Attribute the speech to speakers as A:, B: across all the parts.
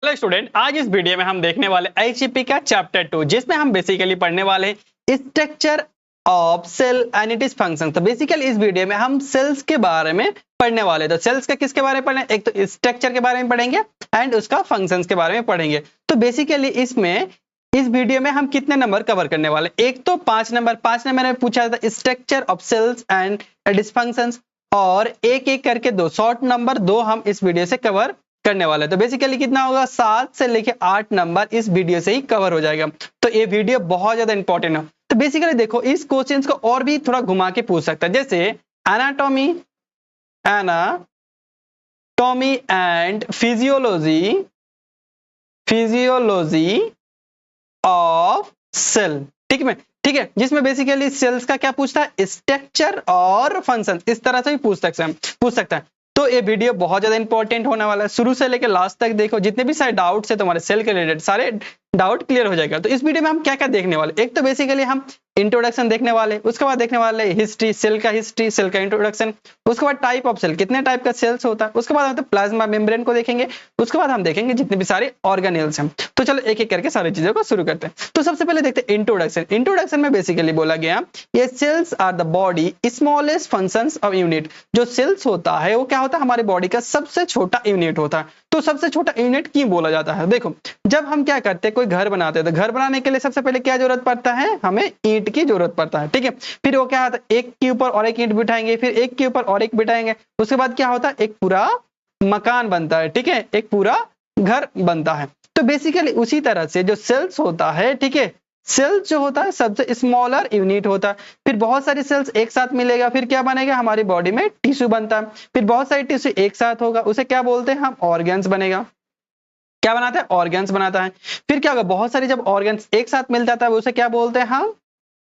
A: Hello student, आज इस video में हम देखने वाले एचईपी का चैप्टर 2 जिसमें हम बेसिकली पढ़ने वाले हैं structure of cell and it is function. तो बेसिकली इस वीडियो में हम सेल्स के बारे में पढ़ने वाले हैं। तो सेल्स का किसके बारे में पढ़ें, एक तो स्ट्रक्चर के बारे में पढ़ेंगे एंड उसका फंक्शंस के बारे में पढ़ेंगे। तो बेसिकली इसमें इस वीडियो में हम कितने नंबर कवर करने वाले, एक तो 5 नंबर में पूछा था structure of cells and its functions, और एक एक करके दो शॉर्ट नंबर दो हम इस वीडियो से कवर करने वाले। तो बेसिकली कितना होगा, 7 से लेके 8 नंबर इस वीडियो से ही कवर हो जाएगा। तो ये वीडियो बहुत ज्यादा इंपॉर्टेंट है। तो बेसिकली देखो, इस क्वेश्चंस को और भी थोड़ा घुमा के पूछ सकता है, जैसे anatomy and physiology of cell. ठीक है, जिसमें बेसिकली सेल्स का क्या पूछता है, स्ट्रक्चर और फंक्शन, इस तरह से भी पूछ सकता है। तो ये वीडियो बहुत ज्यादा इंपॉर्टेंट होने वाला है, शुरू से लेकर लास्ट तक देखो। जितने भी सारे डाउट्स है तुम्हारे सेल के रिलेटेड, सारे डाउट क्लियर हो जाएगा। तो इस वीडियो में हम क्या क्या देखने वाले, एक तो बेसिकली हम इंट्रोडक्शन देखने वाले, उसके बाद देखने वाले हिस्ट्री, सेल का इंट्रोडक्शन, उसके बाद टाइप ऑफ सेल, कितने टाइप का सेल्स होता है, उसके बाद हम प्लाज्मा मेम्ब्रेन को देखेंगे, उसके बाद हम देखेंगे जितने भी सारे ऑर्गेनेल्स हैं। तो चलो एक एक करके सारी चीजों को शुरू करते हैं। तो सबसे पहले देखते हैं इंट्रोडक्शन में बेसिकली बोला गया ये cells are the body smallest functions of unit. जो सेल्स होता है वो क्या होता है, हमारे बॉडी का सबसे छोटा यूनिट होता है। तो सबसे छोटा यूनिट क्यों बोला जाता है, देखो जब हम क्या करते हैं, कोई घर बनाते हैं, तो घर बनाने के लिए सबसे पहले क्या जरूरत पड़ता है, हमें ईंट की जरूरत पड़ता है। ठीक है, फिर वो क्या होता है, एक के ऊपर और एक ईंट बिठाएंगे, फिर एक के ऊपर और एक बिठाएंगे, उसके बाद क्या होता है, एक पूरा मकान बनता है। ठीक है, एक पूरा घर बनता है। तो बेसिकली उसी तरह से जो सेल्स होता है, ठीक है, सेल्स जो होता है सबसे स्मॉलर यूनिट होता है। फिर बहुत सारी सेल्स एक साथ मिलेगा, फिर क्या बनेगा, हमारी बॉडी में टिश्यू बनता है। फिर बहुत सारी टिश्यू एक साथ होगा, उसे क्या बोलते हैं हम, ऑर्गन्स बनेगा। क्या बनाता है, ऑर्गन्स बनाता है। फिर क्या होगा, बहुत सारी जब ऑर्गन्स एक साथ मिल जाता है उसे क्या बोलते हैं हम,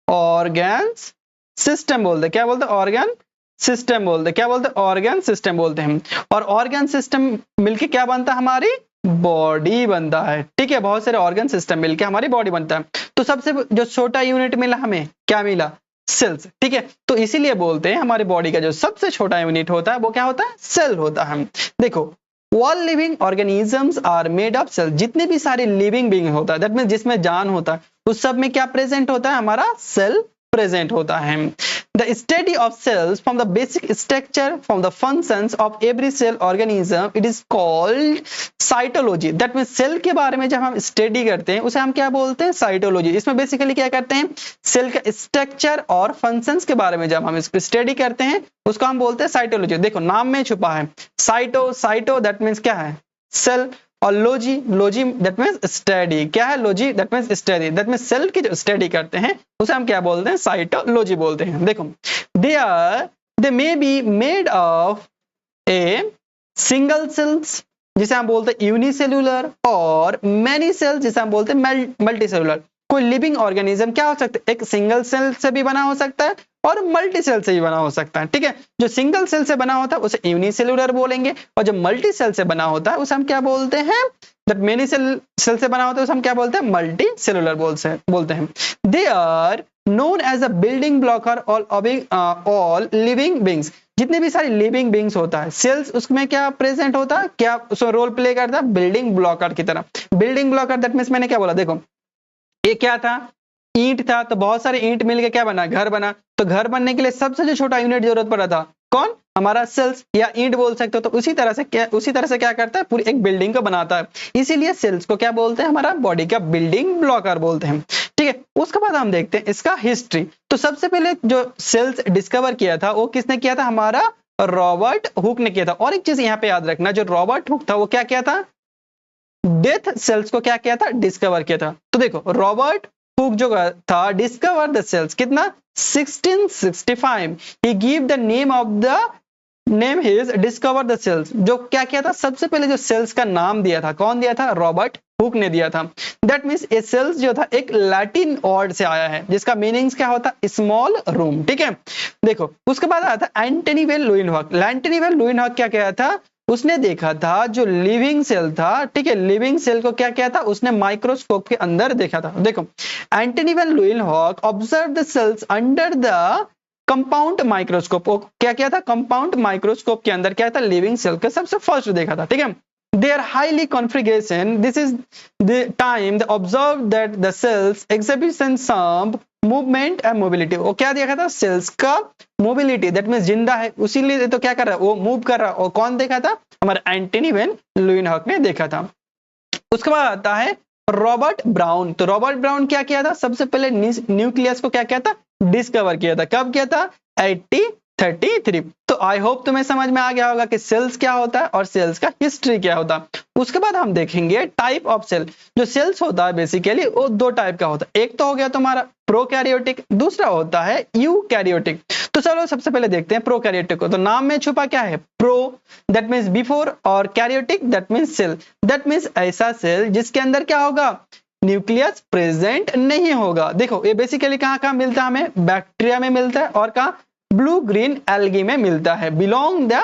A: ऑर्गन्स सिस्टम बोलते हैं। क्या बोलते हैं, ऑर्गन सिस्टम बोलते हैं। क्या बोलते हैं, ऑर्गन सिस्टम बोलते हैं। और ऑर्गन सिस्टम मिलके क्या बनता है, हमारी बॉडी बनता है। ठीक है, बहुत सारे ऑर्गन सिस्टम मिलके हमारी बॉडी बनता है। तो सबसे जो छोटा यूनिट मिला हमें, क्या मिला, सेल्स। ठीक है, तो इसीलिए बोलते हैं हमारी बॉडी का जो सबसे छोटा यूनिट होता है वो क्या होता है, सेल होता है। देखो all living organisms are made of cell. जितने भी सारे लिविंग बीइंग होता है, दैट मींस जिसमें जान होता है, उस सब में क्या प्रेजेंट होता है, हमारा सेल प्रेजेंट होता है। The study of cells from the basic structure from the functions of every cell organism, it is called cytology. That means cell के बारे में जब हम स्टडी करते हैं उसे हम क्या बोलते हैं, साइटोलॉजी। इसमें बेसिकली क्या करते हैं, सेल का स्ट्रक्चर और फंक्शंस के बारे में जब हम स्टडी करते हैं उसको हम बोलते हैं साइटोलॉजी। देखो नाम में छुपा है साइटो दैट मीन्स क्या है, सेल, और लोजी दैट मींस स्टडी। क्या है, logy that means study. That means cell की जो स्टडी करते हैं उसे हम क्या बोलते हैं, साइटोलॉजी बोलते हैं। देखो they may be made of a single cells जिसे हम बोलते हैं यूनिसेल्युलर, और मैनी सेल्स जिसे हम बोलते हैं मल्टी सेलुलर। कोई लिविंग ऑर्गेनिज्म क्या हो सकता है, एक सिंगल सेल से भी बना हो सकता है और मल्टी सेल से भी बना हो सकता है। ठीक है, जो सिंगल सेल से बना होता है उसे यूनिसेल्युलर बोलेंगे, और जो मल्टी सेल से बना होता है उसे हम क्या बोलते हैं, जब मेनी सेल से बना होता है उसे हम क्या बोलते हैं, मल्टी सेलुलर बोलते हैं। They are known as a building blocker all living beings. जितने भी सारे लिविंग बींग्स होता है, सेल्स उसमें क्या प्रेजेंट होता है, क्या उसमें रोल प्ले करता है, बिल्डिंग ब्लॉकर की तरह। बिल्डिंग ब्लॉकर दैट मींस मैंने क्या बोला, देखो ये क्या था, ईंट था, तो बहुत सारे ईंट मिलके क्या बना, घर बना। तो घर बनने के लिए सबसे जो छोटा यूनिट जरूरत पड़ा था, कौन, हमारा सेल्स या ईंट बोल सकते हो। तो उसी तरह से क्या करता है, पूरी एक बिल्डिंग को बनाता है। इसीलिए सेल्स को क्या बोलते हैं, हमारा बॉडी का बिल्डिंग ब्लॉकर बोलते हैं। ठीक है, उसके बाद हम देखते हैं इसका हिस्ट्री। तो सबसे पहले जो सेल्स डिस्कवर किया था वो किसने किया था, हमारा रॉबर्ट हुक ने किया था। और एक चीज यहाँ पे याद रखना, जो रॉबर्ट हुक था वो क्या किया था, डेथ सेल्स को क्या किया था, डिस्कवर किया था। तो देखो रॉबर्ट हुक जो था, डिस्कवर द सेल्स कितना, 1665। He give the name his discover the cells. जो क्या किया था, सबसे पहले जो सेल्स का नाम दिया था, कौन दिया था, रॉबर्ट हुक ने दिया था। दैट मींस ये सेल्स जो था एक लैटिन वर्ड से आया है जिसका मीनिंग्स क्या होता है, स्मॉल रूम। ठीक है, देखो उसके बाद आया था एंटनी वेल लुइनहॉक। एंटनी वेल लुइनहॉक क्या किया था, उसने देखा था जो लिविंग सेल था, ठीक है, लिविंग सेल को क्या किया था, उसने माइक्रोस्कोप के अंदर देखा था। देखो Antony van Leeuwenhoek observe the cells under the compound microscope. क्या किया था, कंपाउंड माइक्रोस्कोप के अंदर क्या था, लिविंग सेल का सबसे फर्स्ट देखा था। ठीक है, their highly configuration, this is the time they observed that the cells exhibition some movement and mobility. वो क्या देखा था? सेल्स का मोबिलिटी, दैट मींस जिंदा है, उसीलिए तो क्या कर रहा है, वो मूव कर रहा है। और कौन देखा था? हमारा एंटनी वैन ल्यूवेनहॉक ने देखा था। उसके बाद आता है रॉबर्ट ब्राउन। तो रॉबर्ट ब्राउन क्या किया था? सबसे पहले न्यूक्लियस को क्या किया था? डिस्कवर किया था। कब किया था? 1833। तो आई होप तुम्हें समझ में आ गया होगा कि सेल्स क्या होता है और सेल्स का हिस्ट्री क्या होता है। उसके बाद हम देखेंगे टाइप ऑफ सेल। जो सेल्स होता है बेसिकली वो दो टाइप का होता है। एक तो हो गया तुम्हारा प्रोकैरियोटिक, दूसरा होता है यूकैरियोटिक। तो चलो सबसे पहले देखते हैं प्रोकैरियोटिक को। तो नाम में छुपा क्या है? प्रो दैट मींस बिफोर, और karyotic that means cell. That means ऐसा सेल जिसके अंदर क्या होगा? न्यूक्लियस प्रेजेंट नहीं होगा। देखो ये बेसिकली कहां मिलता है? हमें बैक्टीरिया में मिलता है और कहां? ब्लू ग्रीन एल्गी में मिलता है, बिलोंग द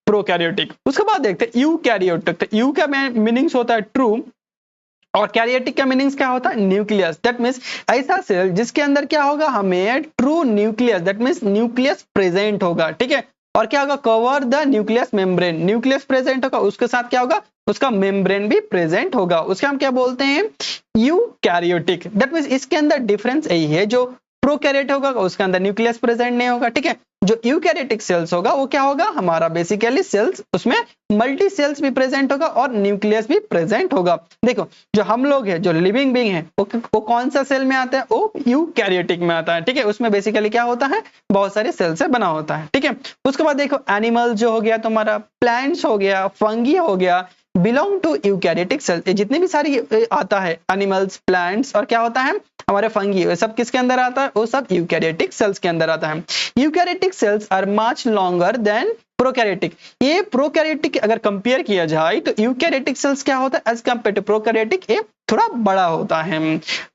A: प्रोकैरियोटिक। उसके बाद देखते हैं यूकैरियोटिक। तो यू का मीनिंग्स होता है ट्रू और कैरियोटिक का मीनिंग्स क्या होता है? न्यूक्लियस। दैट मींस ऐसा सेल जिसके अंदर क्या होगा? हमें true nucleus, that means nucleus present होगा, ठीक है। और क्या होगा? Cover the nucleus membrane, nucleus present होगा, उसके साथ क्या होगा? उसका मेम्ब्रेन भी प्रेजेंट होगा। उसके हम क्या बोलते हैं? यूकैरियोटिक। दैट मींस इसके अंदर डिफरेंस यही है, जो प्रोकैरियोट होगा उसके अंदर न्यूक्लियस प्रेजेंट नहीं होगा, ठीक है। जो यूकैरियोटिक सेल्स होगा वो क्या होगा? हमारा बेसिकली सेल्स, उसमें मल्टी सेल्स भी प्रेजेंट होगा और न्यूक्लियस भी प्रेजेंट होगा। देखो जो हम लोग हैं, जो लिविंग बीइंग है, वो कौन सा सेल में आता है? वो यूकैरियोटिक में आता है, ठीक है। उसमें बेसिकली क्या होता है? बहुत सारे सेल से बना होता है, ठीक है। उसके बाद देखो एनिमल जो हो गया तुम्हारा, प्लांट्स हो गया, फंगी हो गया, बिलोंग टू यूकैरियोटिक सेल। जितने भी सारी आता है एनिमल्स, प्लांट्स और क्या होता है हमारे फंगी, वो सब किसके अंदर आता है? वो सब यूकैरियोटिक सेल्स के अंदर आता है। Eukaryotic cells are much longer than prokaryotic. ये प्रोकैरियोटिक अगर कंपेयर किया जाए तो यूकैरियोटिक सेल्स क्या होता है एज कंपेयर टू प्रोकैरियोटिक? ये थोड़ा बड़ा होता है।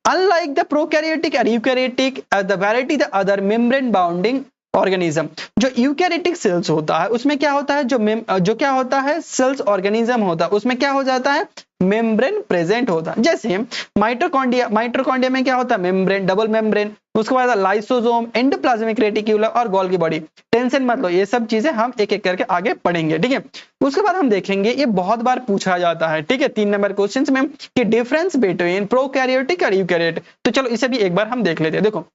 A: अनलाइक द प्रोकैरियोटिक और eukaryotic as the variety the other membrane bounding organism. जो यूकैरियोटिक सेल्स होता है उसमें क्या होता है? जो क्या होता है? सेल्स ऑर्गेनिज्म होता है, उसमें क्या हो जाता है? मेम्ब्रेन प्रेजेंट होता है। जैसे माइटोकॉन्ड्रिया, माइटोकॉन्ड्रिया में क्या होता है? Membrane, double membrane. उसके बाद लाइसोसोम, एंडोप्लाज्मिक रेटिक्यूलम और गोल्गी बॉडी। टेंशन मत लो, ये सब चीजें हम एक एक करके आगे पढ़ेंगे, ठीक है। उसके बाद हम देखेंगे, ये बहुत बार पूछा जाता है, ठीक है, 3 नंबर क्वेश्चंस में, कि डिफरेंस बिटवीन प्रोकैरियोटिक और यूकैरियोटिक। तो चलो इसे भी एक बार हम देख लेते हैं। देखो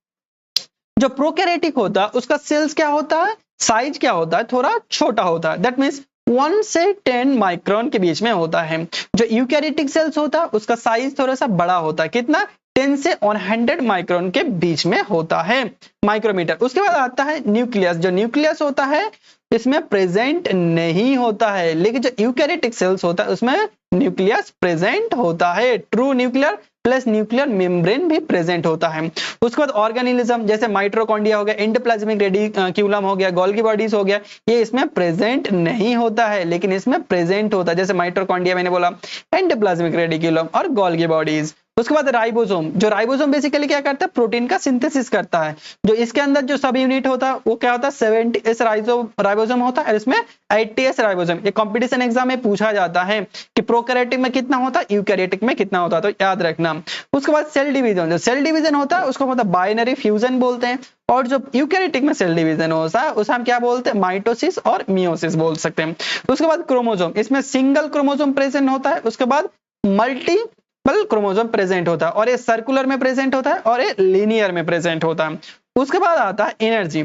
A: जो प्रोकैरियोटिक होता है उसका सेल्स क्या होता है? साइज क्या होता है? थोड़ा छोटा होता है। दैट मींस 1 से 10 माइक्रोन के बीच में होता है। जो यूकैरियोटिक सेल्स होता है उसका साइज थोड़ा सा बड़ा होता है। कितना? 10 से 100 माइक्रोन के बीच में होता है, माइक्रोमीटर। उसके बाद आता है न्यूक्लियस। जो न्यूक्लियस होता है इसमें प्रेजेंट नहीं होता है, लेकिन जो यूकैरियोटिक सेल्स होता है उसमें न्यूक्लियस प्रेजेंट होता है। True nuclear plus nuclear membrane भी प्रेजेंट होता है। उसके बाद ऑर्गेनिज्म जैसे माइटोकॉन्ड्रिया हो गया, एंडोप्लाज्मिक रेटिक्यूलम हो गया, गोल्गी बॉडीज हो गया, ये इसमें प्रेजेंट नहीं होता है, लेकिन इसमें प्रेजेंट होता है। जैसे माइटोकॉन्ड्रिया मैंने बोला, एंडोप्लाज्मिक रेटिक्यूलम और गोल्गी बॉडीज। उसके बाद राइबोसोम। जो राइबोसोम बेसिकली क्या करता है? प्रोटीन का सिंथेसिस करता है। जो इसके अंदर जो सब यूनिट होता है वो क्या होता है? 70s राइबोसोम होता है, इसमें 80s राइबोसोम। ये कंपटीशन एग्जाम में पूछा जाता है कि प्रोकैरियोटिक में कितना होता है, यूकैरियोटिक में कितना होता है, तो याद रखना। उसके बाद सेल डिवीजन। जो सेल डिवीजन होता है उसको मतलब बाइनरी फ्यूजन बोलते हैं, और जो यूकैरियोटिक में सेल डिवीजन होता है उसे हम क्या बोलते हैं? माइटोसिस और मियोसिस बोल सकते हैं। उसके बाद क्रोमोसोम, इसमें सिंगल क्रोमोसोम प्रेजेंट होता है। उसके बाद मल्टीपल क्रोमोसोम प्रेजेंट होता है, और ये सर्कुलर में प्रेजेंट होता है और ये लीनियर में प्रेजेंट होता है। उसके बाद आता है एनर्जी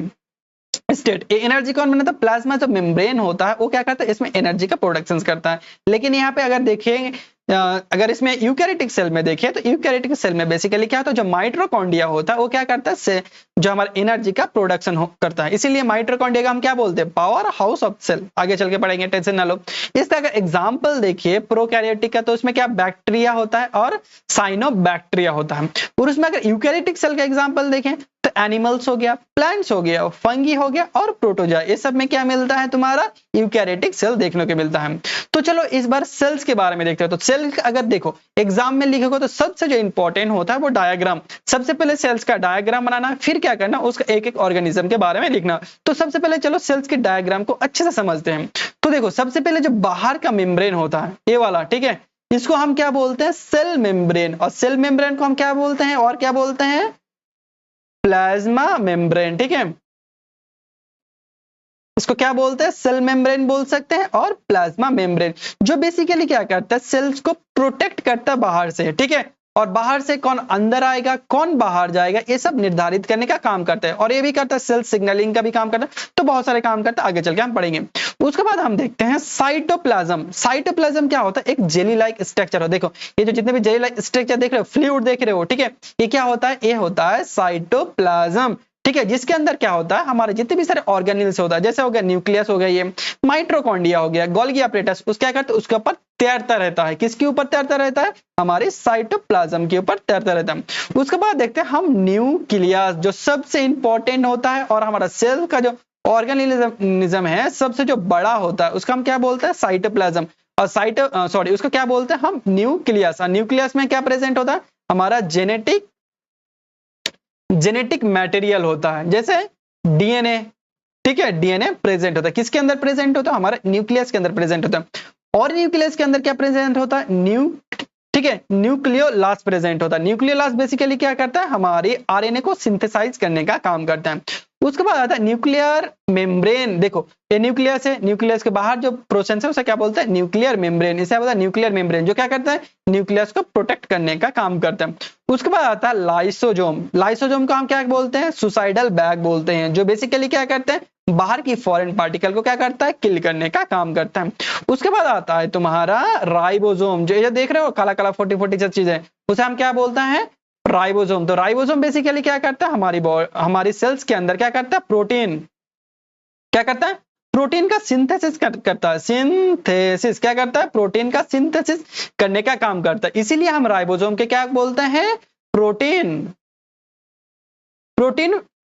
A: स्टेट। ये एनर्जी कौन बनाता है? प्लाज्मा जो मेम्ब्रेन होता है वो क्या करता है? इसमें एनर्जी का प्रोडक्शन करता है। लेकिन यहाँ पे अगर देखें, अगर इसमें यूकैरियोटिक सेल में देखें तो यूकैरियोटिक सेल में बेसिकली क्या होता है? जो माइटोकॉन्ड्रिया होता है वो क्या करता है? जो हमारा एनर्जी का प्रोडक्शन करता है। इसीलिए माइटोकॉन्ड्रिया का हम क्या बोलते हैं? Power house of cell. आगे चल के पढ़ेंगे, टेंशन ना लो। इस तरह का एग्जांपल देखिए प्रोकैरियोटिक का, तो उसमें क्या बैक्टीरिया होता है और साइनोबैक्टीरिया होता है। और उसमें अगर यूकैरियोटिक सेल का एग्जांपल देखें तो एनिमल्स हो गया, प्लांट्स हो गया, फंगी हो गया और प्रोटोजोआ, ये सब में क्या मिलता है? तुम्हारा यूकैरियोटिक सेल देखने को मिलता है। तो चलो इस बार सेल्स के बारे में देखते हैं। तो सेल अगर देखो एग्जाम में लिखोगे तो सबसे जो इंपॉर्टेंट होता है वो डायग्राम। सबसे पहले सेल्स का डायग्राम बनाना, फिर क्या करना? उसका एक एक ऑर्गेनिज्म के बारे में लिखना। तो सबसे पहले चलो सेल्स के डायग्राम को अच्छे से समझते हैं। तो देखो सबसे पहले जो बाहर का मेम्ब्रेन होता है, ये वाला, ठीक है, इसको हम क्या बोलते हैं? Cell membrane. और सेल मेम्ब्रेन को हम क्या बोलते हैं? और क्या बोलते हैं? प्लाज्मा मेम्ब्रेन, ठीक है। इसको क्या बोलते हैं, सेल मेम्ब्रेन बोल सकते हैं, और प्लाज्मा मेम्ब्रेन जो बेसिकली क्या करता है, सेल्स को प्रोटेक्ट करता है बाहर से, ठीक है, और बाहर से कौन अंदर आएगा, कौन बाहर जाएगा, ये सब निर्धारित करने का काम करता है, और ये भी करता है सेल सिग्नलिंग का भी काम करता है, तो बहुत सारे काम करता है, आगे चल के हम पढ़ेंगे। उसके बाद हम देखते हैं साइटोप्लाज्म। साइटोप्लाज्म क्या होता है, एक जेली लाइक स्ट्रक्चर हो, देखो ये जो जितने भी जेली लाइक स्ट्रक्चर देख रहे हो, फ्लूइड देख रहे हो, ठीक है, ये क्या होता है, ये होता है साइटोप्लाज्म, ठीक है, जिसके अंदर क्या होता है, हमारे जितने भी सारे ऑर्गेनेल्स होता है, जैसे हो गया न्यूक्लियस हो गया, ये माइटोकॉन्ड्रिया हो गया, गोल्गी एपरेटस, उसके क्या करते हैं, उसके ऊपर तैरता रहता है, किसके ऊपर तैरता रहता है, हमारे साइटोप्लाज्म के ऊपर तैरता रहता है। उसके बाद देखते हैं हम न्यूक्लियस, जो सबसे इंपॉर्टेंट होता है और हमारा सेल का जो ऑर्गेनिज्म है सबसे जो बड़ा होता है, उसका हम क्या बोलते हैं, साइटोप्लाज्म, और उसको क्या बोलते हैं हम, न्यूक्लियस। न्यूक्लियस में क्या प्रेजेंट होता है, हमारा जेनेटिक मटेरियल होता है, जैसे डीएनए, ठीक है, डीएनए प्रेजेंट होता है, किसके अंदर प्रेजेंट होता है, हमारे न्यूक्लियस के अंदर प्रेजेंट होता है। और न्यूक्लियस के अंदर क्या प्रेजेंट होता है, ठीक है, न्यूक्लियोलास प्रेजेंट होता है। न्यूक्लियोलास बेसिकली क्या करता है, हमारे आरएनए को सिंथेसाइज करने का काम करता है। उसके बाद आता है न्यूक्लियर मेम्ब्रेन, देखो ये न्यूक्लियस है, न्यूक्लियस के बाहर जो प्रोसेस है उसे क्या बोलते हैं, न्यूक्लियर मेम्ब्रेन, इसे बोलता है न्यूक्लियर मेम्ब्रेन, जो क्या करता है, न्यूक्लियस को प्रोटेक्ट करने का काम करता है। उसके बाद आता है लाइसोजोम। लाइसोजोम को हम क्या बोलते हैं, सुसाइडल बैग बोलते हैं, जो बेसिकली क्या करते हैं, बाहर की फॉरेन पार्टिकल को क्या करता है, किल करने का काम करता है। उसके बाद आता है तुम्हारा राइबोसोम, जो ये देख रहे हो काला काला 40 चीज है, उसे हम क्या बोलते हैं, राइबोसोम। तो राइबोसोम बेसिकली क्या करता है, हमारी सेल्स के अंदर क्या करता है, प्रोटीन, क्या करता है, प्रोटीन का सिंथेसिस करता है, सिंथेसिस क्या करता है, प्रोटीन का सिंथेसिस करने का काम करता है। इसीलिए हम राइबोसोम के क्या बोलते हैं, प्रोटीन,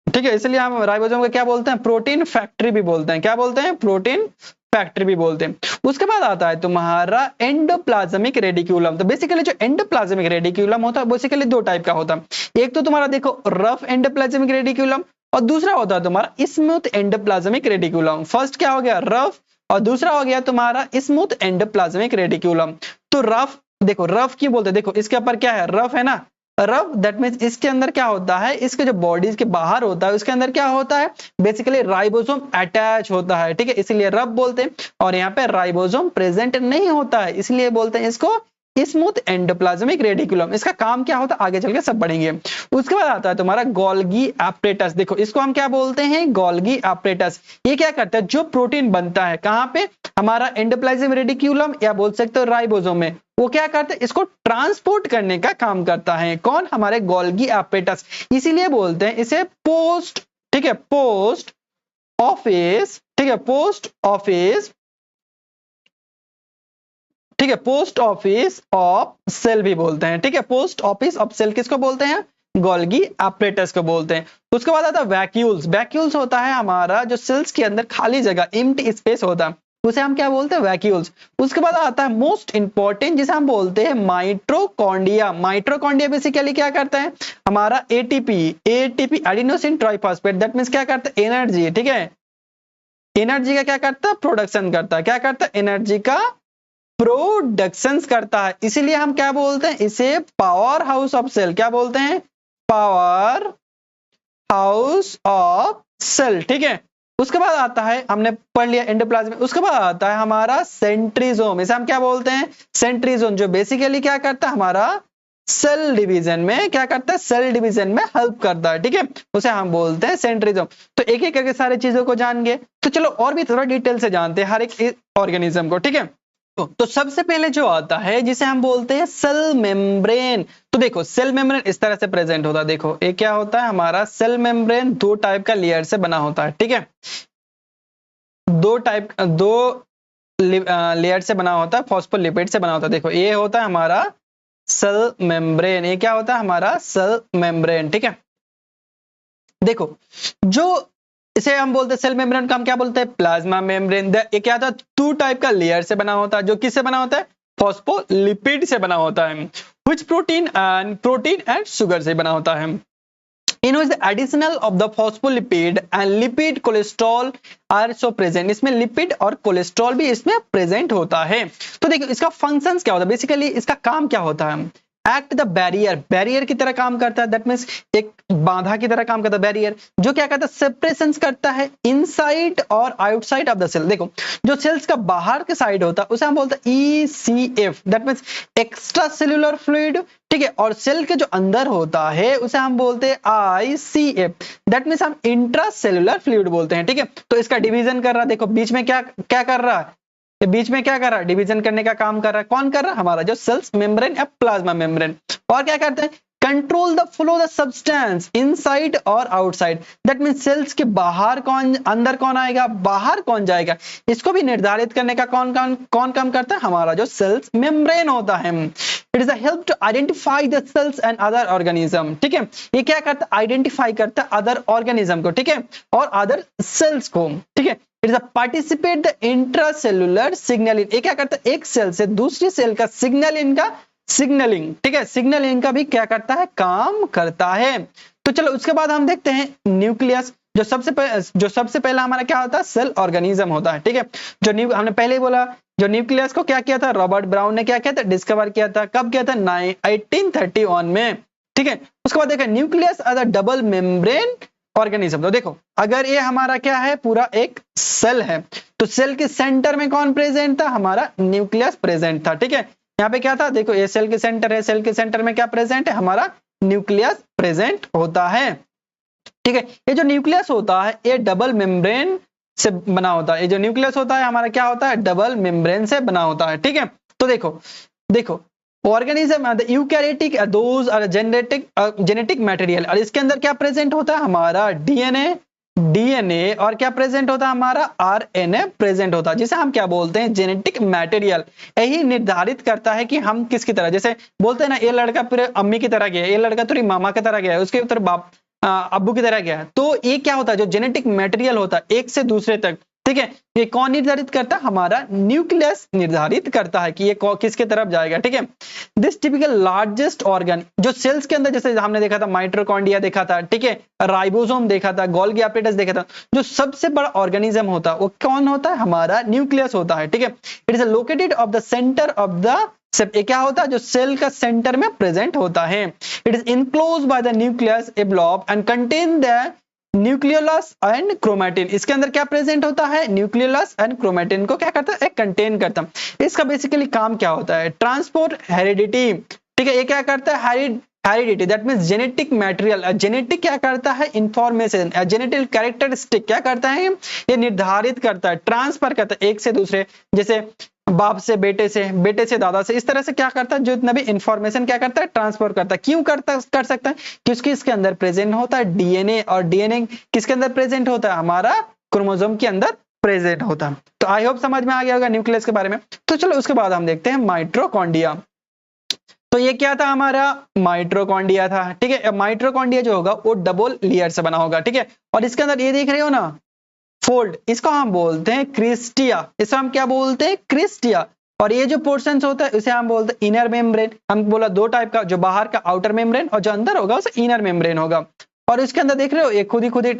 A: ठीक है, इसलिए हम राइबोसोम को क्या बोलते हैं, प्रोटीन फैक्ट्री भी बोलते हैं, क्या बोलते हैं, प्रोटीन फैक्ट्री भी बोलते हैं। उसके बाद आता है तुम्हारा एंडोप्लाज्मिक रेडिक्यूलम। तो बेसिकली जो एंडोप्लाज्मिक रेडिक्यूलम होता है बेसिकली दो टाइप का होता है, एक तो तुम्हारा देखो रफ एंडोप्लाज्मिक रेडिक्यूलम, और दूसरा होता है तुम्हारा स्मूथ एंडोप्लाज्मिक रेडिक्यूलम। फर्स्ट क्या हो गया, रफ, और दूसरा हो गया तुम्हारा स्मूथ एंडोप्लाज्मिक रेडिक्यूलम। तो रफ, देखो रफ क्यों बोलते हैं, देखो इसके ऊपर क्या है, रफ है ना, रफ, दैट मींस इसके अंदर क्या होता है, इसके जो बॉडीज के बाहर होता है उसके अंदर क्या होता है, बेसिकली राइबोसोम अटैच होता है, ठीक है, इसलिए रफ बोलते हैं। और यहाँ पे राइबोसोम प्रेजेंट नहीं होता है, इसलिए बोलते हैं इसको स्मूथ एंडोप्लाज्मिक रेडिकुलम। इसका काम क्या होता है आगे चल के सब पढ़ेंगे। उसके बाद आता है तुम्हारा गोल्गी एपरेटस। देखो इसको हम क्या बोलते हैं, गोल्गी एपरेटस। ये क्या करता है, जो प्रोटीन बनता है कहाँ पे, हमारा एंडोप्लाज्मिक रेडिकुलम या बोल सकते हो राइबोसोम में, वो क्या करता है, इसको ट्रांसपोर्ट करने का काम करता है। कौन, हमारे गोल्गी एपरेटस। इसीलिए बोलते हैं इसे पोस्ट, ठीक है, पोस्ट ऑफिस, ठीक है, पोस्ट ऑफिस, ठीक है, पोस्ट ऑफिस ऑफ सेल भी बोलते हैं, ठीक है, पोस्ट ऑफिस ऑफ सेल किसको बोलते हैं, गोल्गी एपरेटस को बोलते हैं। उसके बाद आता है वैक्यूल्स। वैक्यूल्स होता है हमारा जो सेल्स के अंदर खाली जगह, एम्प्टी स्पेस होता है, उसे हम क्या बोलते हैं, वैक्यूल्स। उसके बाद आता है मोस्ट इंपॉर्टेंट जिसे हम बोलते हैं माइटोकॉन्ड्रिया। माइटोकॉन्ड्रिया बेसिकली क्या करता है, हमारा ATP adenosine triphosphate, that means क्या करता है, एनर्जी, ठीक है, एनर्जी का क्या करता है, प्रोडक्शन करता है, क्या करता है, एनर्जी का प्रोडक्शंस करता है। इसीलिए हम क्या बोलते हैं इसे, पावर हाउस ऑफ सेल। क्या बोलते हैं, पावर हाउस ऑफ सेल, ठीक है। उसके बाद आता है, हमने पढ़ लिया एंडोप्लाज्म। उसके बाद आता है हमारा सेंट्रीजोम। इसे हम क्या बोलते हैं, सेंट्रीजोम, जो बेसिकली क्या करता है, हमारा सेल डिवीजन में क्या करता है, सेल डिवीजन में हेल्प करता है, ठीक है, उसे हम बोलते हैं सेंट्रीजोम। तो एक एक करके सारी चीजों को जान गए, तो चलो और भी थोड़ा डिटेल से जानते हैं हर एक ऑर्गेनिज्म को, ठीक है। तो सबसे पहले जो आता है जिसे हम बोलते हैं सेल मेम्ब्रेन। तो देखो सेल मेम्ब्रेन इस तरह से प्रेजेंट होता है। देखो ये क्या होता है, हमारा सेल मेम्ब्रेन दो टाइप का लेयर से बना होता है, ठीक है, दो लेयर से बना होता है, फॉस्फोलिपिड से बना होता है। देखो ये होता है हमारा सेल मेम्ब्रेन, ये क्या होता है हमारा सेल मेम्ब्रेन, ठीक है। देखो जो इसे हम बोलते हैं सेल मेम्ब्रेन का हम क्या बोलते हैं, प्लाज्मा मेम्ब्रेन। ये क्या था, टू टाइप का लेयर से बना होता है, जो किससे बना होता है, फॉस्फोलिपिड से बना होता है, व्हिच प्रोटीन एंड शुगर से बना होता है। In which the additional of the phospholipid and lipid cholesterol are so present. इसमें लिपिड और कोलेस्ट्रॉल भी इसमें प्रेजेंट होता है। तो देखो इसका फंक्शंस क्या होता है, बेसिकली इसका काम क्या होता है, एक्ट द बैरियर, बैरियर की तरह काम करता है, दैट मीन्स एक बाधा की तरह काम करता है बैरियर, जो क्या करता है सेपरेशन करता है इनसाइड और आउटसाइड ऑफ द सेल। देखो जो सेल्स का बाहर के साइड होता है उसे हम बोलते हैं ECF, that means extra cellular fluid, ठीक है, और सेल के जो अंदर होता है उसे हम बोलते हैं ICF, दैट मीन्स हम इंट्रा सेल्यूलर फ्लूइड बोलते हैं, ठीक है। तो इसका डिवीजन कर रहा है, देखो बीच में क्या क्या कर रहा है, ये बीच में क्या कर रहा है, डिवीजन करने का काम कर रहा है, कौन कर रहा है, हमारा जो सेल्स मेम्ब्रेन या प्लाज्मा मेम्ब्रेन। और क्या करते हैं, control the flow the substance inside और आउटसाइड, दैट मींस सेल्स के बाहर कौन, अंदर कौन आएगा, बाहर कौन जाएगा, इसको भी निर्धारित करने का कौन काम करता है, हमारा जो सेल्स मेम्ब्रेन होता है। It is a help to identify the cells and other organism, ठीक है, ये क्या करता है, आइडेंटिफाई करता है अदर ऑर्गेनिज्म को, ठीक है, और अदर सेल्स को, ठीक है। It is a participate the intracellular signalling, ये क्या करता है, एक सेल से दूसरी सेल का सिग्नलिंग, ठीक है, सिग्नलिंग का भी क्या करता है, काम करता है। तो चलो उसके बाद हम देखते हैं न्यूक्लियस, जो सबसे पहला हमारा क्या होता है, सेल ऑर्गेनिज्म होता है, ठीक है। जो हमने पहले ही बोला, जो न्यूक्लियस को क्या किया था, रॉबर्ट ब्राउन ने क्या किया था, डिस्कवर किया था, कब किया था, 1831 में, ठीक है। उसके बाद देखा nucleus as a double membrane organism. तो देखो अगर ये हमारा क्या है, पूरा एक सेल है, तो सेल के सेंटर में कौन प्रेजेंट था, हमारा न्यूक्लियस प्रेजेंट था, ठीक है। यहाँ पे क्या था, देखो ये सेल के सेंटर है, सेल के सेंटर में क्या प्रेजेंट है, हमारा न्यूक्लियस प्रेजेंट होता है, ठीक है। ये जो न्यूक्लियस होता है ये डबल मेम्ब्रेन से बना होता है, ये जो न्यूक्लियस होता है हमारा क्या होता है, डबल मेम्ब्रेन से बना होता है, ठीक है। तो देखो organism eukaryotic those are genetic material, और इसके अंदर क्या प्रेजेंट होता है, हमारा डीएनए और क्या प्रेजेंट होता है, हमारा आरएनए प्रेजेंट होता है, जिसे हम क्या बोलते हैं, जेनेटिक मटेरियल। यही निर्धारित करता है कि हम किसकी तरह, जैसे बोलते हैं ना, ये लड़का पूरे अम्मी की तरह गया है, ये लड़का पूरी मामा की तरह गया है, उसके उत्तर बाप अब्बू की तरह गया है। तो ये क्या होता है, जो जेनेटिक मटेरियल होता है एक से दूसरे तक, ठीक है, ये कौन निर्धारित करता है, हमारा न्यूक्लियस निर्धारित करता है कि ये किसके तरफ जाएगा, ठीक है। दिस टिपिकल लार्जेस्ट ऑर्गन, जो सेल्स के अंदर जैसे हमने देखा था माइटोकॉन्ड्रिया देखा था, ठीक है, राइबोसोम देखा था, गोल्गी एपेटाइटिस देखा था, जो सबसे बड़ा ऑर्गेनिज्म होता है वो कौन होता है, हमारा न्यूक्लियस होता है, ठीक है। It is located of the centre of the cell, क्या होता है, जो सेल का सेंटर में प्रेजेंट होता है। It is inclosed by the nucleus a blob and contain the nucleolus and chromatin, इसके अंदर क्या प्रेजेंट होता है, न्यूक्लियोलस एंड क्रोमैटिन को क्या करता है, कंटेन करता है। इसका बेसिकली काम क्या होता है, ट्रांसपोर्ट हेरिडिटी, ठीक है, ये क्या करता है, heredity, that means genetic material, genetic क्या करता है, इंफॉर्मेशन, जेनेटिक कैरेक्टरिस्टिक क्या करता है, ये निर्धारित करता है, ट्रांसफर करता है एक से दूसरे, जैसे बाप से बेटे से दादा से, इस तरह से क्या करता है, जो इतना भी इंफॉर्मेशन क्या करता है, ट्रांसफर करता है। क्यों कर सकता है, क्योंकि इसके अंदर प्रेजेंट होता है डीएनए, और डीएनए किसके अंदर प्रेजेंट होता है, हमारा क्रोमोसोम के अंदर प्रेजेंट होता है। तो आई होप समझ में आ गया होगा न्यूक्लियस के बारे में। तो चलो उसके बाद हम देखते हैं माइटोकॉन्ड्रिया। तो ये क्या था, हमारा माइटोकॉन्ड्रिया था, ठीक है। माइटोकॉन्ड्रिया जो होगा वो डबल लेयर से बना होगा, ठीक है, और इसके अंदर ये देख रहे हो ना फोल्ड, इसको हम बोलते हैं क्रिस्टिया, इसे हम क्या बोलते हैं, क्रिस्टिया। और ये जो पोर्शंस होता है उसे हम बोलते हैं इनर मेम्ब्रेन। हम बोला दो टाइप का, जो बाहर का आउटर मेम्ब्रेन और जो अंदर होगा उसे इनर मेम्ब्रेन होगा। और इसके अंदर देख रहे हो ये खुद ही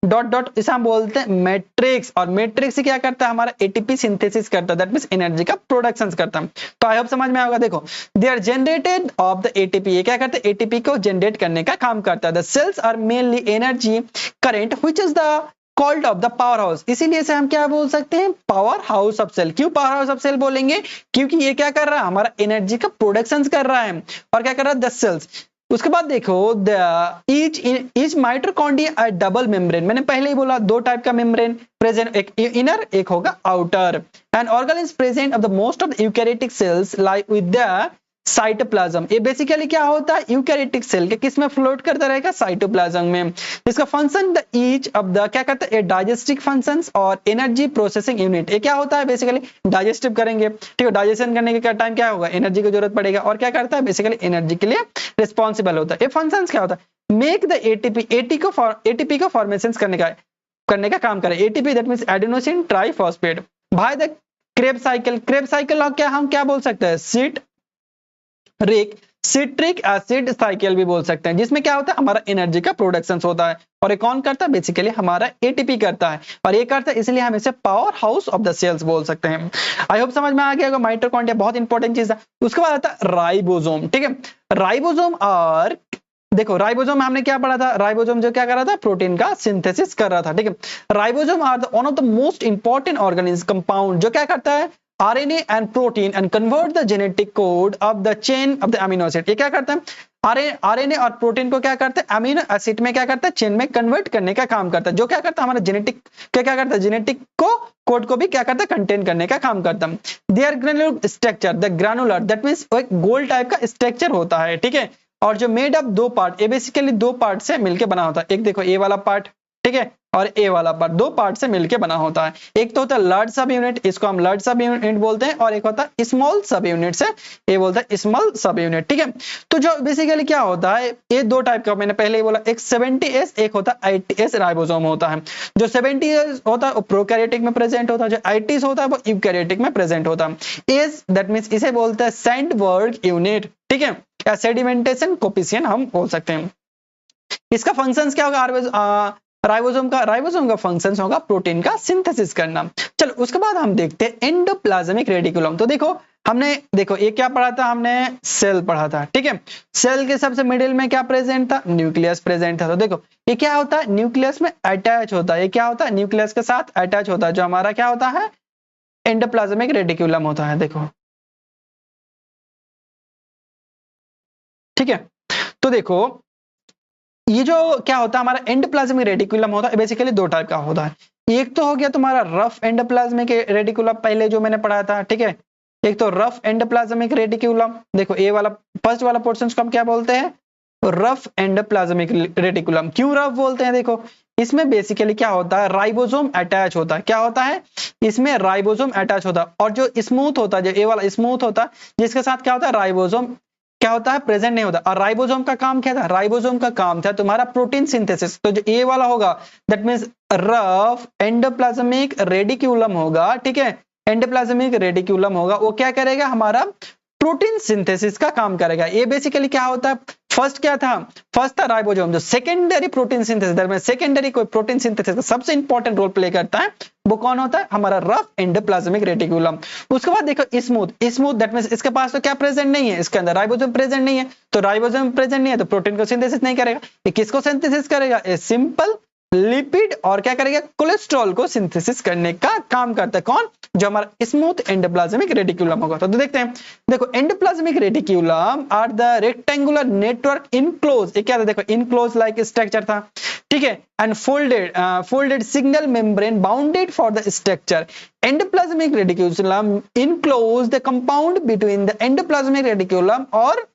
A: डॉट, इसे हम बोलते हैं मैट्रिक्स, और मैट्रिक्स से क्या करता है, हमारा एटीपी सिंथेसिस करता है, दैट मींस एनर्जी का प्रोडक्शन करता है। तो आई होप समझ में आएगा। देखो they are generated of the ATP, ये क्या करते हैं, एटीपी को जनरेट करने का काम करता है। The cells are mainly energy current which is the called of the power house, इसीलिए से हम क्या बोल सकते हैं, पावर हाउस ऑफ सेल। क्यों पावर हाउस ऑफ सेल बोलेंगे, क्योंकि ये क्या कर रहा है, हमारा एनर्जी का प्रोडक्शन कर रहा है, और क्या कर रहा है, 10 सेल्स। उसके बाद देखो ईच माइटोकॉन्ड्रिया डबल मेम्ब्रेन, मैंने पहले ही बोला दो टाइप का मेम्ब्रेन प्रेजेंट, एक इनर एक होगा outer. And organ is present of the most of the eukaryotic cells like with the cytoplasm. ये बेसिकली क्या होता है, यूकैरियोटिक सेल के किस में फ्लोट करता रहेगा, साइटोप्लाज्म में। इसका function the each of the क्या करता है, डाइजेस्टिव फंक्शंस और एनर्जी प्रोसेसिंग यूनिट। ये क्या होता है, बेसिकली डाइजेस्टिव करेंगे, ठीक है, डाइजेशन करने के टाइम क्या होगा, एनर्जी की जरूरत पड़ेगा, और क्या करता है, बेसिकली एनर्जी के लिए रिस्पॉन्सिबल होता है। ये फंक्शंस क्या होता है, मेक द एटीपी को फॉर्मेशन करने का काम करे। ATP that means adenosine triphosphate. By the Krebs cycle, Krebs cycle क्या हम क्या बोल सकते हैं, सीट रिक सिट्रिक एसिड साइकिल भी बोल सकते हैं, जिसमें क्या होता है हमारा एनर्जी का प्रोडक्शन होता है, और ये कौन करता है बेसिकली हमारा एटीपी करता है, और ये करता है इसलिए हम इसे power house of the cells बोल सकते हैं। आई होप समझ में आ गया होगा। माइटोकॉन्ड्रिया बहुत इंपॉर्टेंट चीज है। उसके बाद आता है राइबोसोम। ठीक है, राइबोसोम और देखो राइबोसोम में हमने क्या पढ़ा था, राइबोसोम जो क्या कर रहा था प्रोटीन का सिंथेसिस कर रहा था। ठीक है, ribosome are one of the most important organism compound जो क्या करता है RNA and protein and convert the genetic code of the chain of the amino acid। ये क्या करता है RNA और प्रोटीन को क्या करता है अमीनो एसिड में क्या करता है चेन में कन्वर्ट करने का काम करता है, जो क्या करता है हमारा जेनेटिक क्या करता है जेनेटिक को कोड को भी क्या करता है कंटेन करने का काम करता है। Their granular structure the granular that means एक गोल टाइप का स्ट्रक्चर होता है। ठीक है, और जो मेड अप दो पार्ट, ये बेसिकली दो पार्ट से मिलकर बना होता है। एक देखो ए वाला पार्ट, ठीक है, और ए वाला पार्ट, दो पार्ट से मिलकर बना होता है। एक तो होता है लार्ज सब यूनिट, इसको हम लार्ज सब यूनिट बोलते हैं, और एक होता है स्मॉल सब यूनिट से ये बोलता है स्मॉल सब यूनिट। ठीक है, तो जो बेसिकली क्या होता है ये दो टाइप का मैंने पहले ही बोला, एक 70S एक होता है 80S राइबोसोम होता है। जो 70S होता है वो प्रोकैरियोटिक में प्रेजेंट होता है, जो 80S होता है वो यूकैरियोटिक में प्रेजेंट होता है। एस दैट मींस इसे बोलते हैं सैंडबर्ग यूनिट। ठीक है, या सेडिमेंटेशन कोफिशिएंट हम बोल सकते हैं। इसका फंक्शंस क्या होगा राइबोसोम का फंक्शंस होगा प्रोटीन का सिंथेसिस करना। चलो उसके बाद हम देखते हैं एंडोप्लाज्मिक रेटिकुलम। तो देखो ये क्या पढ़ा था हमने, सेल पढ़ा था। ठीक है, सेल के सबसे मिडिल में क्या प्रेजेंट था, न्यूक्लियस प्रेजेंट था। तो देखो ये क्या होता है न्यूक्लियस में अटैच होता है, ये क्या होता है न्यूक्लियस के साथ अटैच होता है, जो हमारा क्या होता है एंडोप्लाज्मिक रेटिकुलम होता है। देखो ठीक है, तो देखो ये जो क्या होता है हमारा एंडोप्लाज्मिक रेटिकुलम होता है बेसिकली दो टाइप का होता है। एक तो हो गया तुम्हारा रफ एंडोप्लाज्मिक रेटिकुलम, पहले जो मैंने पढ़ा था। ठीक है, एक तो रफ एंडोप्लाज्मिक रेटिकुलम, देखो ए वाला फर्स्ट वाला पोर्शन को हम क्या बोलते हैं रफ एंडोप्लाज्मिक रेटिकुलम। क्यों रफ बोलते हैं, देखो इसमें बेसिकली क्या होता है राइबोसोम अटैच होता है। क्या होता है इसमें राइबोसोम अटैच होता है, और जो स्मूथ होता है, जो ए वाला स्मूथ होता है जिसके साथ क्या होता है राइबोसोम क्या होता है प्रेजेंट नहीं होता। और राइबोसोम का काम क्या था, राइबोसोम का काम था तुम्हारा प्रोटीन सिंथेसिस। तो जो ए वाला होगा that means rough endoplasmic reticulum होगा। ठीक है, एंडोप्लाज्मिक रेटिकुलम होगा, वो क्या करेगा हमारा प्रोटीन सिंथेसिस का काम करेगा। ये बेसिकली क्या होता है फर्स्ट क्या था, फर्स्ट था राइबोसोम जो सेकेंडरी प्रोटीन सिंथेसिस, सेकेंडरी कोई प्रोटीन सिंथेसिस का सबसे इंपॉर्टेंट रोल प्ले करता है, वो कौन होता है हमारा रफ एंडोप्लाज्मिक रेटिकुलम। उसके बाद देखो स्मूथ दैट मींस इसके पास तो क्या प्रेजेंट नहीं है, इसके अंदर राइबोसोम प्रेजेंट नहीं है, तो राइबोसोम प्रेजेंट नहीं है तो प्रोटीन को सिंथेसिस नहीं करेगा। ये किसको सिंथेसिस करेगा, ए सिंपल लिपिड और क्या करेगा कोलेस्ट्रॉल को सिंथेसिस करने का काम करता है। कौन, जो हमारा स्मूथ एंडोप्लाज्मिक रेटिकुलम होगा। तो देखते हैं, देखो endoplasmic reticulum are the rectangular network enclose, ये क्या था देखो इनक्लोज लाइक स्ट्रक्चर था। ठीक है, and folded signal membrane bounded for the structure. Endoplasmic reticulum enclose the compound between the endoplasmic reticulum और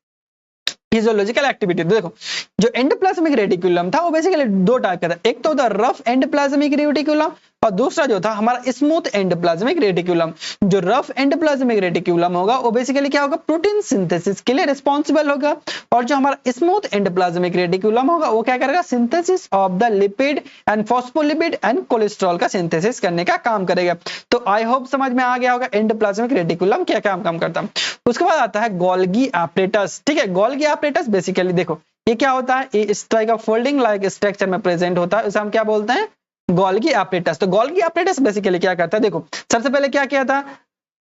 A: फिजियोलॉजिकल एक्टिविटी। देखो जो एंडोप्लाज्मिक रेटिकुलम था वो बेसिकली दो टाइप का था, एक तो था रफ एंडोप्लाज्मिक रेटिकुलम और दूसरा जो था हमारा स्मूथ एंडोप्लाज्मिक रेटिकुलम। जो रफ एंडोप्लाज्मिक रेटिकुलम होगा वो बेसिकली क्या होगा प्रोटीन सिंथेसिस के लिए रिस्पांसिबल होगा, और जो हमारा स्मूथ एंडोप्लाज्मिक रेटिकुलम होगा वो क्या करेगा synthesis of the lipid and phospholipid and cholesterol का सिंथेसिस करने का काम करेगा। तो आई होप समझ में आ गया होगा एंडोप्लाज्मिक रेटिकुलम क्या काम करता है। उसके बाद आता है गोल्गी एपरेटस। ठीक है, गोल्गी एपरेटस बेसिकली देखो ये क्या होता है, ये इस टाइप का फोल्डिंग लाइक स्ट्रक्चर में प्रेजेंट होता है, उसे हम क्या बोलते हैं गोल्गी एपरेटस। तो गोल्गी एपरेटस बेसिकली क्या करता है, देखो सबसे पहले क्या किया था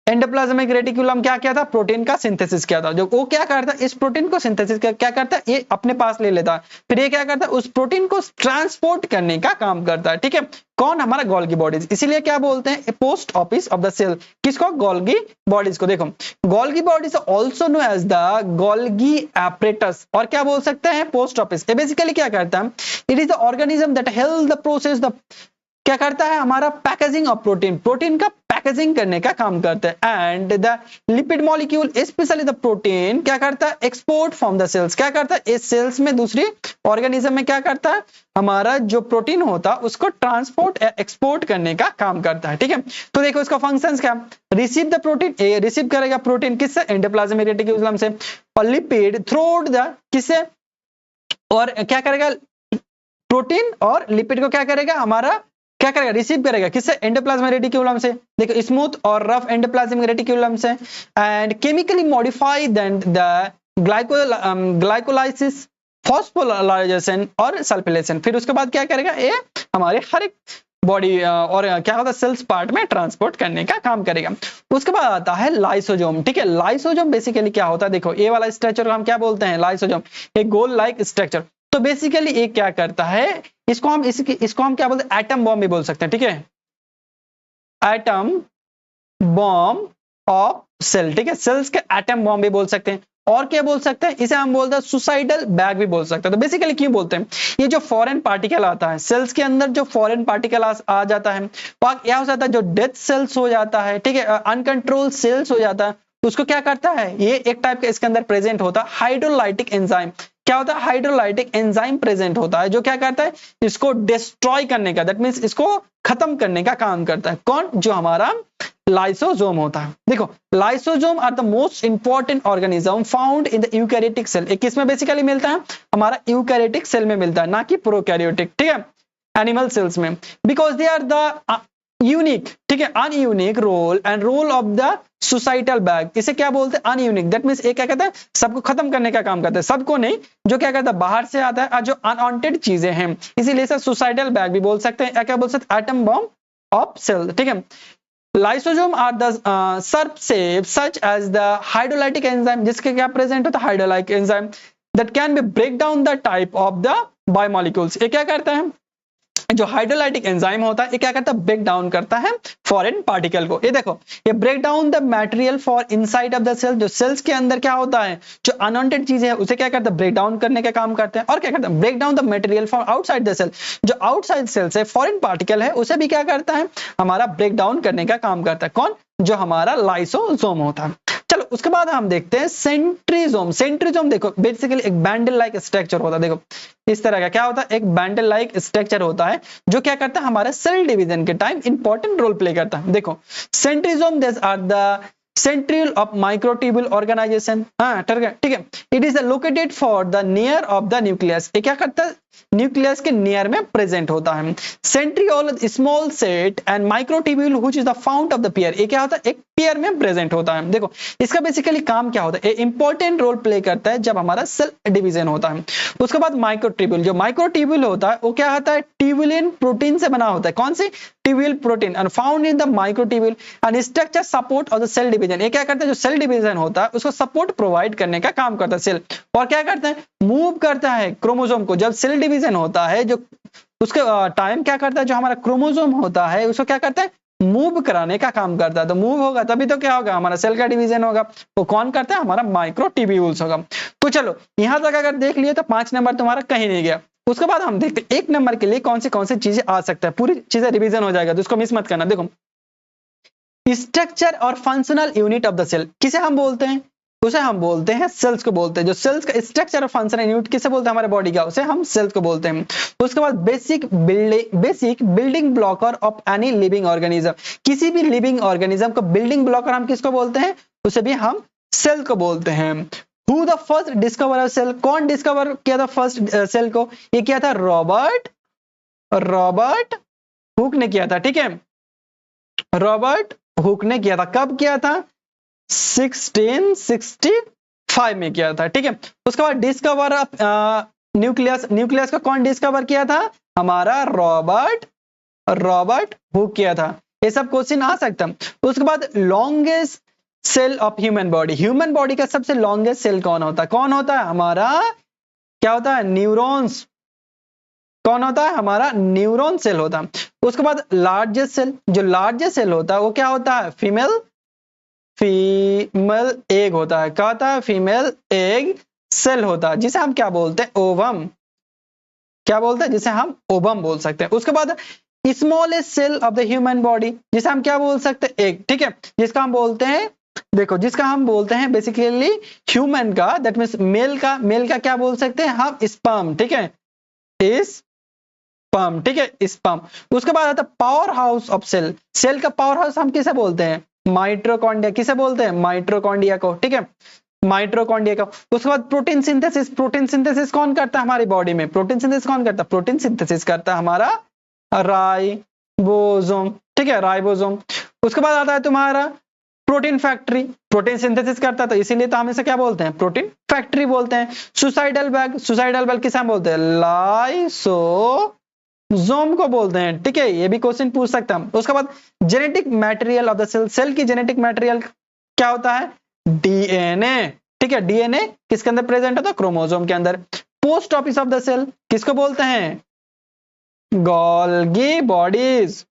A: एंडोप्लाज्मिक रेटिकुलम क्या किया था प्रोटीन का सिंथेसिस किया था। जो वो क्या करता है इस प्रोटीन को सिंथेसिस क्या करता है ये अपने पास ले लेता है, फिर ये क्या करता है उस प्रोटीन को ट्रांसपोर्ट करने का काम करता है। ठीक है, कौन हमारा गोल्गी बॉडीज, इसीलिए क्या बोलते हैं post office of the cell, किसको गोल्गी बॉडीज को। देखो Golgi bodies also known as the Golgi apparatus, और क्या बोल सकते हैं पोस्ट ऑफिस। ये बेसिकली क्या करता है it is the organism that help the process the क्या करता है हमारा पैकेजिंग ऑफ प्रोटीन का पैकेजिंग करने का काम करता है। And the lipid molecule specially the protein क्या करता है एक्सपोर्ट फ्रॉम द सेल्स, क्या करता है इस सेल्स में दूसरी ऑर्गेनिज्म में क्या करता है हमारा जो प्रोटीन होता है उसको ट्रांसपोर्ट एक्सपोर्ट करने का काम करता है। ठीक है, तो देखो इसका फंक्शंस क्या, receive the protein, A receive करेगा प्रोटीन किससे एंडोप्लाज्मिक रेटिकुलम से, और लिपिड थ्रू द किससे, और क्या करेगा प्रोटीन और लिपिड को क्या करेगा हमारा क्या करेगा रिसीव करेगा किससे एंडोप्लाज्मिक रेटिकुलम से। देखो स्मूथ और रफ एंडोप्लाज्मिक रेटिकुलम से, and chemically modify then the glycolysis, phosphorylation और सल्फिलेशन। फिर उसके बाद क्या करेगा, ये हमारे हर एक बॉडी और क्या होता है सेल्स पार्ट में ट्रांसपोर्ट करने का काम करेगा। उसके बाद आता है लाइसोजोम। ठीक है, लाइसोजोम बेसिकली क्या होता है, देखो ये वाला स्ट्रक्चर को हम क्या बोलते हैं, लाइसोजोम, एक गोल लाइक स्ट्रक्चर। तो बेसिकली ये क्या करता है, इसको हम क्या बोलते हैं, एटम बॉम्ब भी बोल सकते हैं। ठीक है, एटम बॉम्ब ऑफ सेल। ठीक है, सेल्स के एटम बॉम्ब भी बोल सकते हैं। और क्या बोल सकते हैं, इसे हम बोलते हैं सुसाइडल बैग भी बोल सकते हैं। तो बेसिकली क्यों बोलते हैं, ये जो फॉरेन पार्टिकल आता है सेल्स के अंदर, जो फॉरेन पार्टिकल आ जाता है, वो क्या हो जाता है, जो डेथ सेल्स हो जाता है, ठीक है, अनकंट्रोल सेल्स हो जाता है, उसको क्या करता है, ये एक टाइप का इसके अंदर प्रेजेंट होता है हाइड्रोलाइटिक एंजाइम। क्या होता है, हाइड्रोलाइटिक एंजाइम प्रेजेंट होता है, जो क्या करता है, इसको डिस्ट्रॉय करने का, दैट मींस इसको खत्म करने का काम करता है। कौन, जो हमारा लाइसोसोम होता है। देखो, lysosome are the most important organism found in the eukaryotic cell. एक किसमें बेसिकली मिलता है, हमारा यूकैरियोटिक सेल में मिलता है, ना कि प्रोकैरियोटिक, ठीक है, एनिमल सेल्स में, because they are the unique, ठीक है, an unique role and role of the suicidal bag. इसे क्या बोलते हैं, अनयूनिक, दैट मींस ये क्या कहता है, सबको खत्म करने का काम करता है, सबको नहीं, जो क्या करता है बाहर से आता है, जो अनवांटेड चीजें हैं, इसीलिए इसे सुसाइडल बैग भी बोल सकते हैं, या क्या बोल सकते हैं, एटम बॉम्ब ऑफ सेल। ठीक है, लाइसोसोम आर द सर्प shape such as the hydrolytic enzyme, जिसके क्या प्रेजेंट होता है, hydrolytic enzyme that can be break down the type of the biomolecules. ये क्या करता है, जो हाइड्रोलाइटिक एंजाइम होता है, ये क्या करता है, ब्रेक डाउन करता है फॉरेन पार्टिकल को। ये देखो, ये break down the material for inside of the cell, जो सेल्स के अंदर क्या होता है, जो अनवांटेड चीजें है, उसे क्या करता है, ब्रेक डाउन करने का काम करते हैं। और क्या करता है, break down the material for outside the cell, जो आउटसाइड सेल से फॉरेन पार्टिकल है, उसे भी क्या करता है, हमारा ब्रेक डाउन करने का काम करता है। कौन, जो हमारा लाइसोसोम होता है। चलो उसके बाद हम देखते हैं सेंट्रीजोम। सेंट्रीजोम देखो बेसिकली एक बैंडल लाइक स्ट्रक्चर होता है। देखो इस तरह का क्या होता है, एक बैंडल लाइक स्ट्रक्चर होता है, जो क्या करता है, हमारे सेल डिवीजन के टाइम इंपॉर्टेंट रोल प्ले करता है। देखो centrosome this are the centriole of microtubule organization. हाँ ठीक है, it is located for the near of the nucleus. ये क्या करता है, न्यूक्लियस के नियर में प्रेजेंट होता है। Centriole small set and microtubule which is the found of the pair. ये क्या होता है, एक पेयर में प्रेजेंट होता है। देखो इसका बेसिकली काम क्या होता है, ये इंपॉर्टेंट रोल प्ले करता है जब हमारा सेल डिवीजन होता है। उसके बाद माइक्रोट्यूब्यूल, जो माइक्रोट्यूब्यूल होता है वो क्या होता है, ट्यूबुलिन प्रोटीन से बना होता है। कौन सी, tubule protein, and found in the microtubule and structure support of the cell division. ये क्या करता है, जो सेल डिवीजन होता है उसको सपोर्ट प्रोवाइड करने का काम करता है सेल। और क्या करता है, मूव करता है क्रोमोसोम को। जब सेल डिवीजन होता है, जो उसके टाइम क्या करता है, जो हमारा क्रोमोसोम होता है उसको क्या करता है, मूव कराने का काम करता है। तो मूव होगा तभी तो क्या होगा, हमारा सेल का डिवीजन होगा। वो कौन करता है, हमारा माइक्रोट्यूब्यूल्स होगा। तो चलो यहां तक अगर देख लिए तो 5 नंबर तुम्हारा कहीं नहीं गया। उसके बाद हम देखते हैं 1 नंबर के लिए कौन सी चीजें आ सकता है, पूरी चीजें रिवीजन हो जाएगा, तो उसको मिस मत करना। देखो स्ट्रक्चर और functional unit of the cell, किसे हम बोलते हैं, उसे हम बोलते हैं सेल्स को बोलते हैं। जो सेल्स का स्ट्रक्चर और फंक्शनल यूनिट किसे बोलते हैं, हमारे बॉडी का, उसे हम सेल्स को बोलते हैं। उसके बाद basic building blocker of any living organism, किसी भी लिविंग ऑर्गेनिज्म को बिल्डिंग ब्लॉकर हम किसको बोलते हैं, उसे भी हम सेल को बोलते हैं। Who the first discover cell, कौन डिस्कवर किया था फर्स्ट सेल को, ये किया था रॉबर्ट हुक ने किया था। ठीक है, रॉबर्ट हुक ने किया था। कब किया था, 1665 में किया था। ठीक है, उसके बाद डिस्कवर ऑफ न्यूक्लियस को कौन डिस्कवर किया था, हमारा रॉबर्ट हुक किया था। ये सब क्वेश्चन आ सकता है। उसके बाद longest cell of human body का सबसे लॉन्गेस्ट सेल कौन होता है, हमारा क्या होता है, न्यूरॉन्स। कौन होता है, हमारा न्यूरॉन सेल होता है। उसके बाद लार्जेस्ट सेल, जो लार्जेस्ट सेल होता है वो क्या होता है, फीमेल एग होता है। क्या होता है, फीमेल एग सेल होता है, जिसे हम क्या बोलते हैं, ओवम। क्या बोलते हैं, जिसे हम ओवम बोल सकते हैं। उसके बाद smallest cell of the human body, जिसे हम क्या बोल सकते हैं, एग। ठीक है, जिसका हम बोलते हैं, देखो जिसका हम बोलते हैं बेसिकली ह्यूमन का, दैट मींस मेल का क्या बोल सकते हैं हम, स्पर्म। ठीक है, स्पर्म। ठीक है, स्पर्म। उसके बाद आता है पावर हाउस ऑफ सेल का पावर हाउस हम किसे बोलते हैं, माइटोकॉन्ड्रिया। किसे बोलते हैं, माइटोकॉन्ड्रिया को। ठीक है, माइटोकॉन्ड्रिया का। उसके बाद प्रोटीन सिंथेसिस कौन करता है हमारी बॉडी में, प्रोटीन सिंथेसिस कौन करता है, प्रोटीन सिंथेसिस करता है हमारा राइबोसोम। ठीक है, राइबोसोम। उसके बाद आता है तुम्हारा प्रोटीन फैक्ट्री, प्रोटीन सिंथेसिस करता है तो इसीलिए तो हम इसे क्या बोलते हैं, प्रोटीन फैक्ट्री बोलते हैं। सुसाइडल बैग, सुसाइडल बैग किसे हम बोलते हैं, लाइसोसोम को बोलते हैं। ठीक है, ये भी क्वेश्चन पूछ सकता है। उसके बाद genetic material of the cell, cell की जेनेटिक मटेरियल क्या होता है, डीएनए। ठीक है, डीएनए किसके अंदर प्रेजेंट होता है, क्रोमोसोम के अंदर। Post office of the cell किसको बोलते हैं, गोल्गी बॉडीज।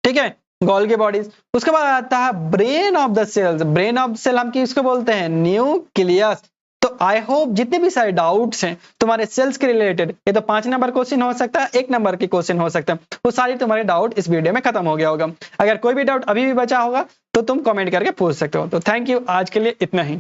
A: ठीक है, गोल्गी बॉडीज। उसके बाद आता है brain of the cells, brain of cell हम किसको बोलते हैं, न्यूक्लियस। तो आई होप जितने भी सारे डाउट्स हैं तुम्हारे सेल्स के रिलेटेड, ये तो 5 नंबर क्वेश्चन हो सकता है, 1 नंबर के क्वेश्चन हो सकता है, वो सारे तुम्हारे डाउट इस वीडियो में खत्म हो गया होगा। अगर कोई भी डाउट अभी भी बचा होगा तो तुम कमेंट करके पूछ सकते हो। तो थैंक यू, आज के लिए इतना ही।